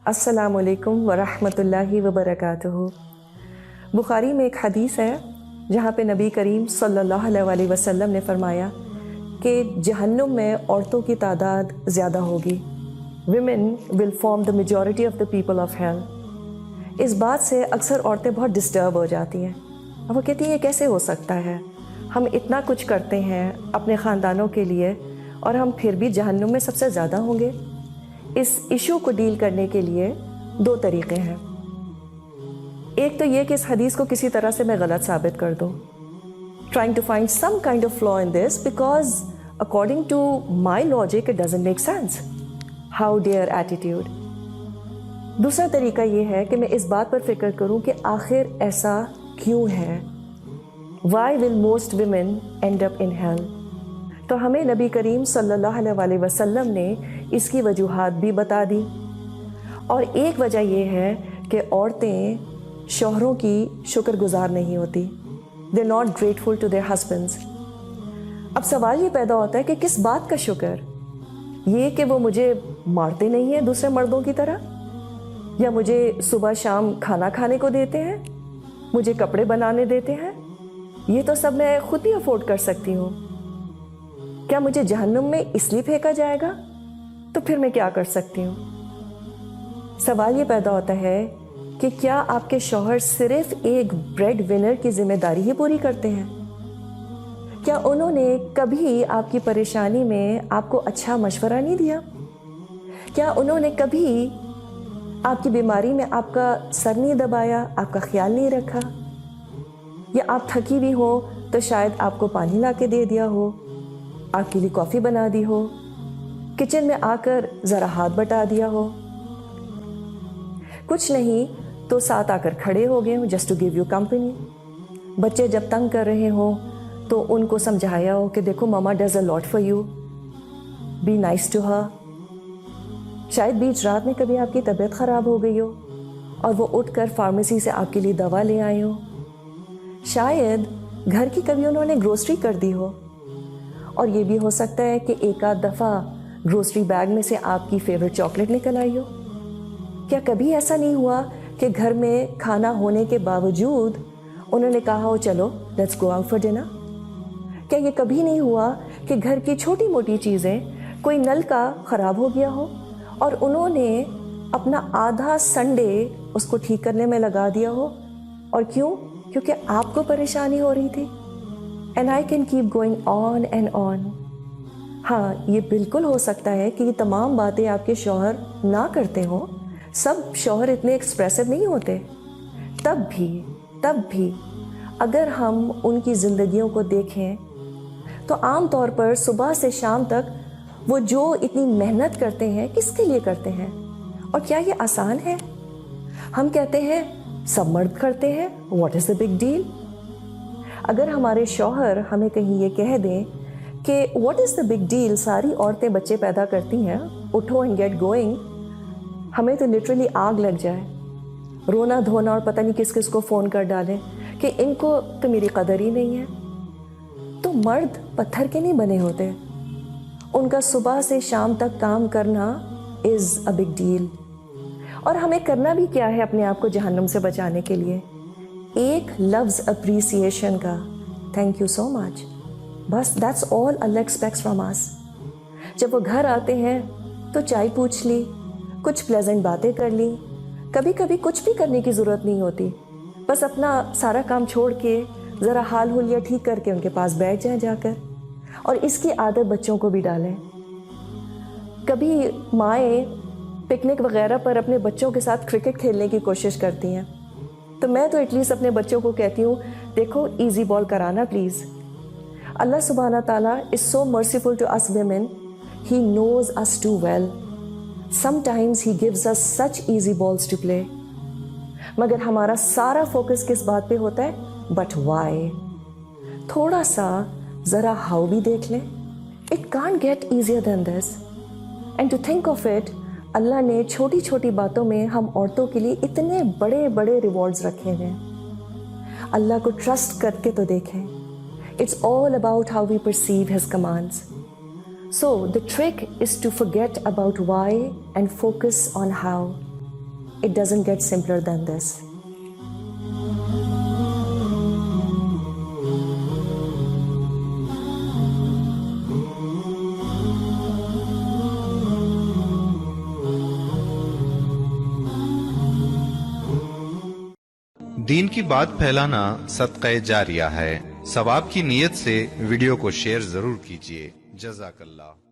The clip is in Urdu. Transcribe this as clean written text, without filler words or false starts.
السلام علیکم ورحمۃ اللہ وبرکاتہ۔ بخاری میں ایک حدیث ہے جہاں پہ نبی کریم صلی اللہ علیہ وسلم نے فرمایا کہ جہنم میں عورتوں کی تعداد زیادہ ہوگی۔ Women will form the majority of the people of hell. اس بات سے اکثر عورتیں بہت ڈسٹرب ہو جاتی ہیں اور وہ کہتی ہیں یہ کیسے ہو سکتا ہے، ہم اتنا کچھ کرتے ہیں اپنے خاندانوں کے لیے اور ہم پھر بھی جہنم میں سب سے زیادہ ہوں گے۔ اس ایشو کو ڈیل کرنے کے لیے دو طریقے ہیں۔ ایک تو یہ کہ اس حدیث کو کسی طرح سے میں غلط ثابت کر دوں، trying to find some kind of flaw in this because according to my logic it doesn't make sense. How dare attitude. دوسرا طریقہ یہ ہے کہ میں اس بات پر فکر کروں کہ آخر ایسا کیوں ہے۔ Why will most women end up in hell؟ تو ہمیں نبی کریم صلی اللہ علیہ وسلم نے اس کی وجوہات بھی بتا دی، اور ایک وجہ یہ ہے کہ عورتیں شوہروں کی شکر گزار نہیں ہوتی۔ They're not grateful to their husbands۔ اب سوال یہ پیدا ہوتا ہے کہ کس بات کا شکر؟ یہ کہ وہ مجھے مارتے نہیں ہیں دوسرے مردوں کی طرح، یا مجھے صبح شام کھانا کھانے کو دیتے ہیں، مجھے کپڑے بنانے دیتے ہیں، یہ تو سب میں خود بھی افورڈ کر سکتی ہوں۔ کیا مجھے جہنم میں اس لیے پھینکا جائے گا؟ تو پھر میں کیا کر سکتی ہوں؟ سوال یہ پیدا ہوتا ہے کہ کیا آپ کے شوہر صرف ایک بریڈ ونر کی ذمہ داری ہی پوری کرتے ہیں؟ کیا انہوں نے کبھی آپ کی پریشانی میں آپ کو اچھا مشورہ نہیں دیا؟ کیا انہوں نے کبھی آپ کی بیماری میں آپ کا سر نہیں دبایا، آپ کا خیال نہیں رکھا؟ یا آپ تھکی ہوئی ہو تو شاید آپ کو پانی لا کے دے دیا ہو، آپ کے لیے کافی بنا دی ہو، کچن میں آ کر ذرا ہاتھ بٹا دیا ہو؟ کچھ نہیں تو ساتھ آ کر کھڑے ہو گئے ہوں just to give you company. بچے جب تنگ کر رہے ہوں تو ان کو سمجھایا ہو کہ دیکھو mama does a lot for you, be nice to her. شاید بیچ رات میں کبھی آپ کی طبیعت خراب ہو گئی ہو اور وہ اٹھ کر فارمیسی سے آپ کے لیے دوا لے آئے ہو۔ شاید گھر کی کبھی انہوں نے گروسری کر دی ہو، اور یہ بھی ہو سکتا ہے کہ ایک آدھ دفعہ گروسری بیگ میں سے آپ کی فیوریٹ چاکلیٹ نکل آئی ہو۔ کیا کبھی ایسا نہیں ہوا کہ گھر میں کھانا ہونے کے باوجود انہوں نے کہا ہو چلو let's go out for dinner? کیا یہ کبھی نہیں ہوا کہ گھر کی چھوٹی موٹی چیزیں، کوئی نل کا خراب ہو گیا ہو اور انہوں نے اپنا آدھا سنڈے اس کو ٹھیک کرنے میں لگا دیا ہو؟ اور کیوں؟ کیونکہ آپ کو پریشانی ہو رہی تھی۔ And I can keep going on and on۔ ہاں، یہ بالکل ہو سکتا ہے کہ یہ تمام باتیں آپ کے شوہر نہ کرتے ہوں، سب شوہر اتنے ایکسپریسو نہیں ہوتے، تب بھی اگر ہم ان کی زندگیوں کو دیکھیں تو عام طور پر صبح سے شام تک وہ جو اتنی محنت کرتے ہیں کس کے لیے کرتے ہیں؟ اور کیا یہ آسان ہے؟ ہم کہتے ہیں سب مرد کرتے ہیں، what is the big deal? اگر ہمارے شوہر ہمیں کہیں یہ کہہ دیں کہ what is the big deal, ساری عورتیں بچے پیدا کرتی ہیں، اٹھو اینڈ گیٹ گوئنگ، ہمیں تو لٹرلی آگ لگ جائے، رونا دھونا اور پتہ نہیں کس کس کو فون کر ڈالیں کہ ان کو تو میری قدر ہی نہیں ہے۔ تو مرد پتھر کے نہیں بنے ہوتے، ان کا صبح سے شام تک کام کرنا از اے بگ ڈیل۔ اور ہمیں کرنا بھی کیا ہے اپنے آپ کو جہنم سے بچانے کے لیے؟ ایک لفظ اپریسیشن کا، تھینک یو سو مچ، بس دیٹس آل اللہ ایکسپیکٹس فرام اس۔ جب وہ گھر آتے ہیں تو چائے پوچھ لی، کچھ پلیزنٹ باتیں کر لی، کبھی کبھی کچھ بھی کرنے کی ضرورت نہیں ہوتی، بس اپنا سارا کام چھوڑ کے ذرا حال حلیہ ٹھیک کر کے ان کے پاس بیٹھ جائیں جا کر، اور اس کی عادت بچوں کو بھی ڈالیں۔ کبھی مائیں پکنک وغیرہ پر اپنے بچوں کے ساتھ کرکٹ کھیلنے کی کوشش کرتی ہیں، تو میں تو ایٹ لیسٹ اپنے بچوں کو کہتی ہوں دیکھو ایزی بال کرانا پلیز۔ اللہ سبحانہ تعالیٰ is so merciful to us women, he knows us too well, sometimes he gives us such easy balls to play, مگر ہمارا سارا فوکس کس بات پہ ہوتا ہے؟ But why. تھوڑا سا ذرا ہاؤ بھی دیکھ لیں، it can't get easier than this. And to think of it, اللہ نے چھوٹی چھوٹی باتوں میں ہم عورتوں کے لیے اتنے بڑے بڑے ریوارڈز رکھے ہیں۔ اللہ کو ٹرسٹ کر کے تو دیکھیں، it's all about how we perceive his commands. So the trick is to forget about why and focus on how. It doesn't get simpler than this. دین کی بات پھیلانا صدقہ جاریہ ہے. ثواب کی نیت سے ویڈیو کو شیئر ضرور کیجیے. جزاک اللہ.